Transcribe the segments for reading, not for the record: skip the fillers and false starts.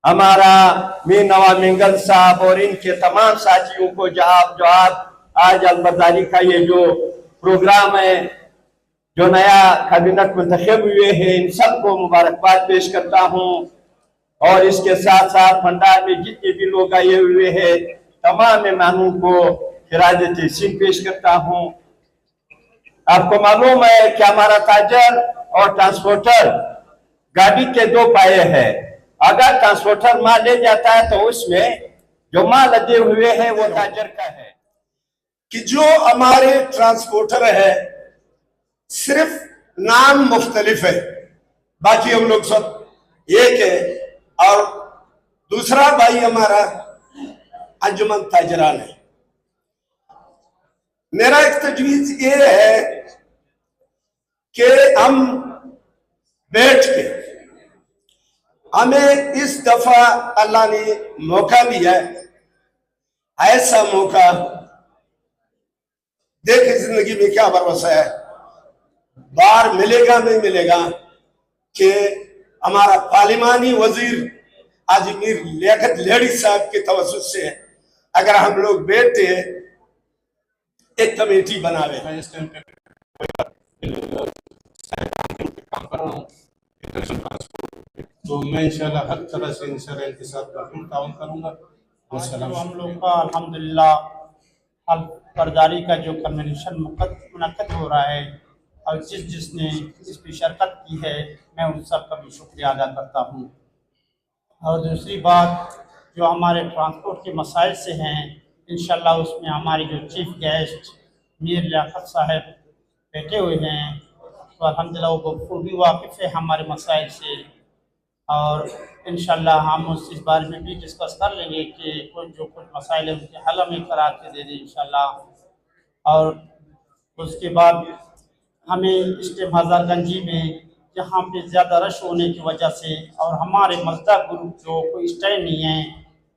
हमारा मीर नवाब मिंगल साहब और इनके तमाम साथियों को जो आज अलबर्दारी का ये जो प्रोग्राम है, जो नया कैबिनेट मुंतखब हुए हैं, इन सबको मुबारकबाद पेश करता हूँ। और इसके साथ साथ भंडार में जितने भी लोग आए हुए हैं तमाम मेहमानों को खिराज तहसीन पेश करता हूँ। आपको मालूम है कि हमारा ताजर और ट्रांसपोर्टर गाड़ी के दो पाए हैं। अगर ट्रांसपोर्टर माल ले जाता है तो उसमें जो माल लदे हुए हैं वो ताजर का है। कि जो हमारे ट्रांसपोर्टर है सिर्फ नाम मुख्तलिफ है, बाकी हम लोग सब एक है। और दूसरा भाई हमारा अंजुमन ताजरान है। मेरा एक तजवीज ये है कि हम बैठ के, हमें इस दफा अल्लाह ने मौका दिया है, ऐसा मौका देखे जिंदगी में क्या भरोसा है, बार मिलेगा नहीं मिलेगा, कि हमारा पार्लिमानी वजीर अजमीर लियाकत लेडी साहब के तवज्जुह से अगर हम लोग बैठे एक कमेटी बनावे, तो मैं इंशाल्लाह हर तरह से इंशाल्लाह इनके साथ ताउन करूंगा। हम लोग का अल्हम्दुलिल्लाह अलबर्दारी का जो कन्वेंशन मुनक्कद हो रहा है और जिसने इस पर शिरकत की है, मैं उन सब का भी शुक्रिया अदा करता हूँ। और दूसरी बात जो हमारे ट्रांसपोर्ट के मसाइल से हैं, इंशाल्लाह उसमें हमारे जो चीफ गेस्ट मीर लियाकत साहब बैठे हुए हैं, तो अल्हम्दुलिल्लाह वो बखूबी वाकिफ़ है हमारे मसाइल से। और इंशाल्लाह हम इस बारे में भी डिस्कस कर लेंगे कि कुछ मसाइल है उनके हल हमें करार के दे दें इंशाल्लाह। और उसके बाद हमें इस्टेम हज़ारगंजी में जहाँ पे ज़्यादा रश होने की वजह से और हमारे मजदा ग्रुप जो कोई स्टैंड नहीं है,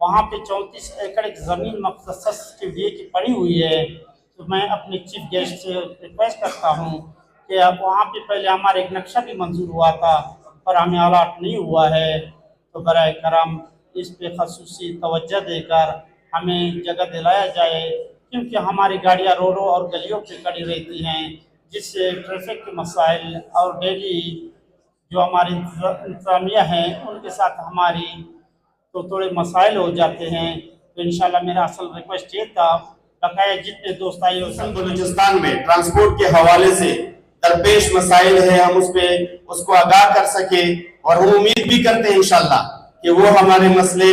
वहाँ पे 34 एकड़ की ज़मीन मखसस के लिए की पड़ी हुई है। तो मैं अपने चीफ गेस्ट से रिक्वेस्ट करता हूँ कि अब वहाँ पे पहले हमारा एक नक्शा भी मंजूर हुआ था पर हमें अलाट नहीं हुआ है, तो बराए करम इस पे खसूसी तवज्जो देकर हमें जगह दिलाया जाए, क्योंकि हमारी गाड़ियाँ रोडों और गलियों पे खड़ी रहती हैं, जिससे ट्रैफिक के मसाइल और डेली जो हमारी इंतजामिया हैं उनके साथ हमारी तो थोड़े मसाइल हो जाते हैं। तो इंशाल्लाह मेरा असल रिक्वेस्ट ये था, बकाया जितने दोस्त आए बलूचिस्तान में ट्रांसपोर्ट के हवाले से दरपेश मसाइल है, हम उसको आगाह कर सके, और हम उम्मीद भी करते हैं इंशाल्लाह कि वो हमारे मसले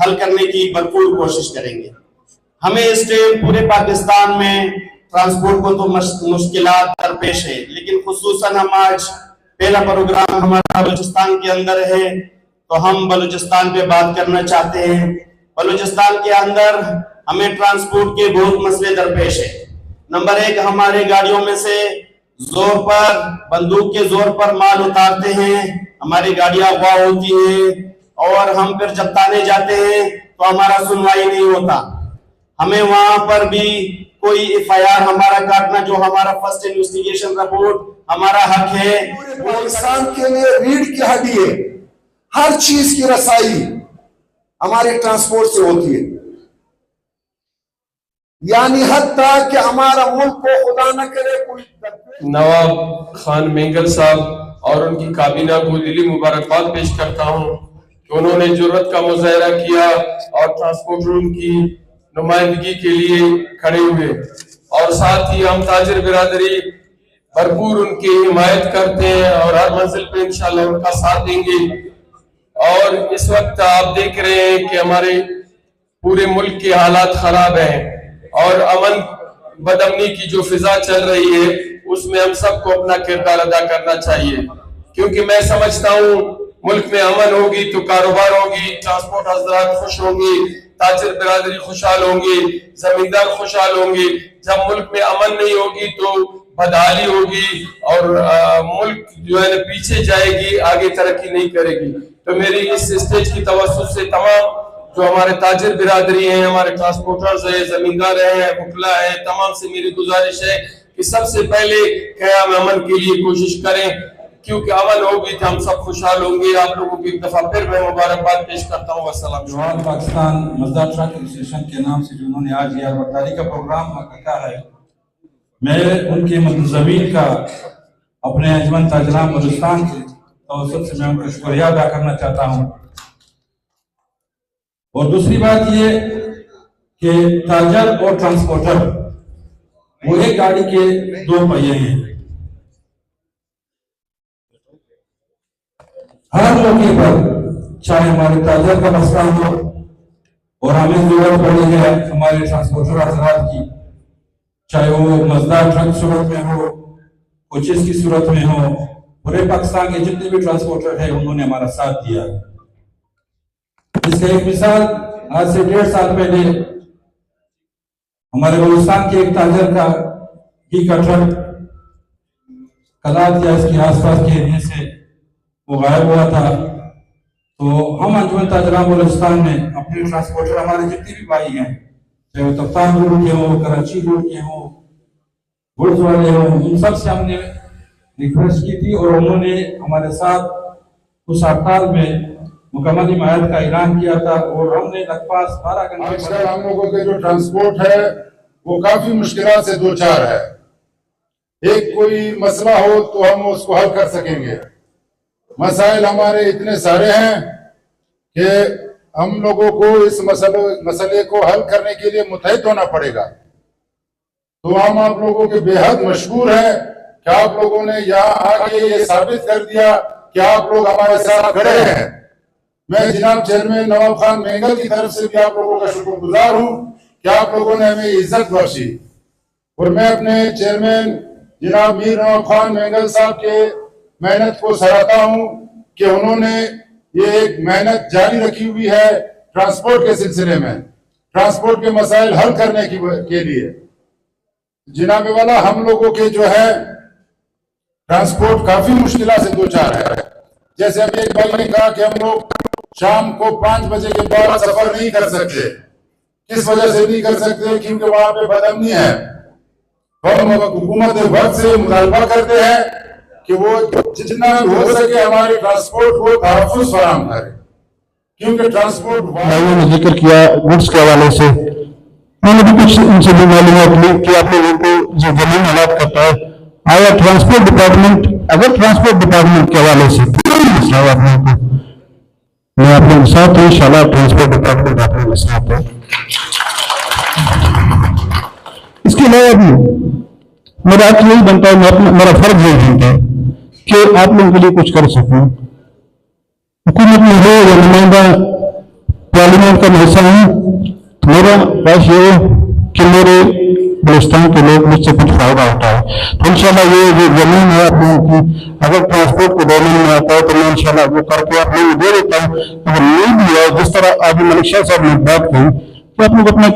हल करने की भरपूर कोशिश करेंगे। हमें इस टाइम पूरे पाकिस्तान में ट्रांसपोर्ट को तो मुश्किलात दरपेश है, लेकिन खुसूसन हम आज पहला प्रोग्राम हमारा बलूचिस्तान के अंदर है, तो हम बलूचिस्तान पे बात करना चाहते हैं। बलूचिस्तान के अंदर हमें ट्रांसपोर्ट के बहुत मसले दरपेश है। नंबर एक, हमारे गाड़ियों में से जोर पर, बंदूक के जोर पर माल उतारते हैं, हमारी गाड़ियां अगवा होती हैं, और हम फिर जब ताने जाते हैं तो हमारा सुनवाई नहीं होता। हमें वहां पर भी कोई एफआईआर हमारा काटना, जो हमारा फर्स्ट इन्वेस्टिगेशन रिपोर्ट हमारा हक है, वो इंसान के लिए रीढ़ की हड्डी है। हर चीज की रसाई हमारे ट्रांसपोर्ट से होती है, यानी हत्ता कि हमारा मुल्क को खुदा न करे कोई। नवाब खान मिंगल साहब और उनकी काबीना को दिली मुबारकबाद पेश करता हूँ कि उन्होंने जुर्रत का मुजाहरा किया और ट्रांसपोर्टरों की नुमाइंदगी के लिए खड़े हुए, और साथ ही हम ताजिर बिरादरी भरपूर उनकी हिमायत करते हैं और हर मंजिल पे इंशाल्लाह उनका साथ देंगे। और इस वक्त आप देख रहे हैं कि हमारे पूरे मुल्क के हालात खराब हैं और अमन बदअमनी की जो फिजा चल रही है उसमें हम सबको अपना किरदार अदा करना चाहिए, क्योंकि मैं समझता हूँ मुल्क में अमन होगी तो कारोबार होगी, ट्रांसपोर्ट हजरात खुश होंगे, ताजिर बिरादरी खुशहाल होंगे, जमींदार खुशहाल होंगे। जब मुल्क में अमन नहीं होगी तो बदहाली होगी और मुल्क जो है पीछे जाएगी, आगे तरक्की नहीं करेगी। तो मेरी इस स्टेज की तवज्जो से तमाम जो हमारे ताजिर बिरादरी हैं, हमारे ट्रांसपोर्टर्स हैं, जमींदार हैं, वकला हैं, तमाम से मेरी गुजारिश है कि सबसे पहले क़याम अमन के लिए कोशिश करें क्योंकि अमन होगी तो हम सब खुशहाल होंगे। आप लोगों की एक दफा फिर मैं मुबारकबाद पेश करता हूँ। अस्सलाम। जवान पाकिस्तान मजदार ट्रक एसोसिएशन के नाम से जिन्होंने आज ये बर्दारी का प्रोग्राम रखा है, मैं उनके मुंतजमीन का अपने अंजुमन ताजराम बलूचिस्तान के तवज्जुह से मैं उनका शुक्रिया अदा करना चाहता हूँ। और दूसरी बात ये कि ताजर और ट्रांसपोर्टर वो एक गाड़ी के दो पहिए हैं। हर मौके पर चाहे हमारे ताजर का मसला हो और हमें जरूरत पड़ी है हमारे ट्रांसपोर्टर हजरात की, चाहे वो मजदार ट्रक सूरत में हो, कोचेस की सूरत में हो, पूरे पाकिस्तान के जितने भी ट्रांसपोर्टर है उन्होंने हमारा साथ दिया। इसका एक मिसाल, आज से 1.5 साल पहले हमारे बलूचिस्तान के एक ताजर का घी का ट्रक कलात या इसके आसपास के एरिया से वो गायब हुआ था। तो हम अंजुमन ताजराम बलूचिस्तान में अपने ट्रांसपोर्टर हमारे जितने भी भाई हैं, चाहे वो तफ्तान रोड के हो, कराची रोड के हो, गुड्स वाले हो, उन सब से हमने रिक्वेस्ट की थी और उन्होंने हमारे साथ उस हड़ताल में मुकम्मल हिमायत का ऐलान किया था। और हमने लगभग 12 घंटे आजकल हम लोगों के जो ट्रांसपोर्ट है वो काफी मुश्किलात से दो चार है। एक कोई मसला हो तो हम उसको हल कर सकेंगे, मसाइल हमारे इतने सारे हैं कि हम लोगों को इस मसले को हल करने के लिए मुतहद होना पड़ेगा। तो हम आप लोगों के बेहद मशहूर हैं कि आप लोगों ने यहाँ आके ये साबित कर दिया कि आप लोग हमारे साथ खड़े हैं। मैं जनाब चेयरमैन नवाब खान मेंगल की तरफ से भी आप लोगों का शुक्रगुजार हूँ कि आप लोगों ने हमें इज्जत बख्शी। और मैं अपने चेयरमैन जनाब मीर नवाब खान मेंगल साहब के मेहनत को सराहता हूँ कि उन्होंने ये एक मेहनत जारी रखी हुई है ट्रांसपोर्ट के सिलसिले में, ट्रांसपोर्ट के मसाइल हल करने के लिए। जनाब वाला हम लोगों के जो है ट्रांसपोर्ट काफी मुश्किलों से दो चार है। जैसे अभी एक भाई ने कहा कि हम लोग शाम को 5 बजे के बाद सफर नहीं कर सकते। किस वजह से नहीं कर सकते? क्योंकि वहां पे बदअमनी है। हम हुकूमत वक्त से मुतालबा करते हैं कि वो जितना हो सके हमारे ट्रांसपोर्ट को तहफ़्फ़ुज़ फराहम करे, क्योंकि ट्रांसपोर्ट भाइयों ने जिक्र किया गुड्स के हवाले से। मैंने भी कुछ उनसे भी मालूमात ली कि आप लोगों को जो जमीन हालात करता है, आया ट्रांसपोर्ट डिपार्टमेंट, अगर ट्रांसपोर्ट डिपार्टमेंट के हवाले से मसला आप लोगों को, मैं आप लोगों के साथ हूँ इंशाल्लाह। ट्रांसपोर्ट डिपार्टमेंट आप लोगों के साथ है। इसके अलावा भी मेरा हक यही बनता है, मेरा फर्ज यही बनता है कि आप लोगों के लिए कुछ कर सकूं। हुकूमत में हो या नुमाइंदा पार्लियामेंट का हिस्सा हूँ, तो मेरा ख्वाहिश ये है कि मेरे बलूचिस्तान के लोग मुझसे कुछ फायदा होता है। तो इंशाल्लाह ये जो जमीन है आप लोगों की, अगर ट्रांसपोर्ट के डोमेन में आता है तो मैं इंशाल्लाह वो करके आप लोगों को दे देता हूँ। अगर नहीं भी है, जिस तरह आज मलिक शाह साहब ने बात कही कि आप लोग अपना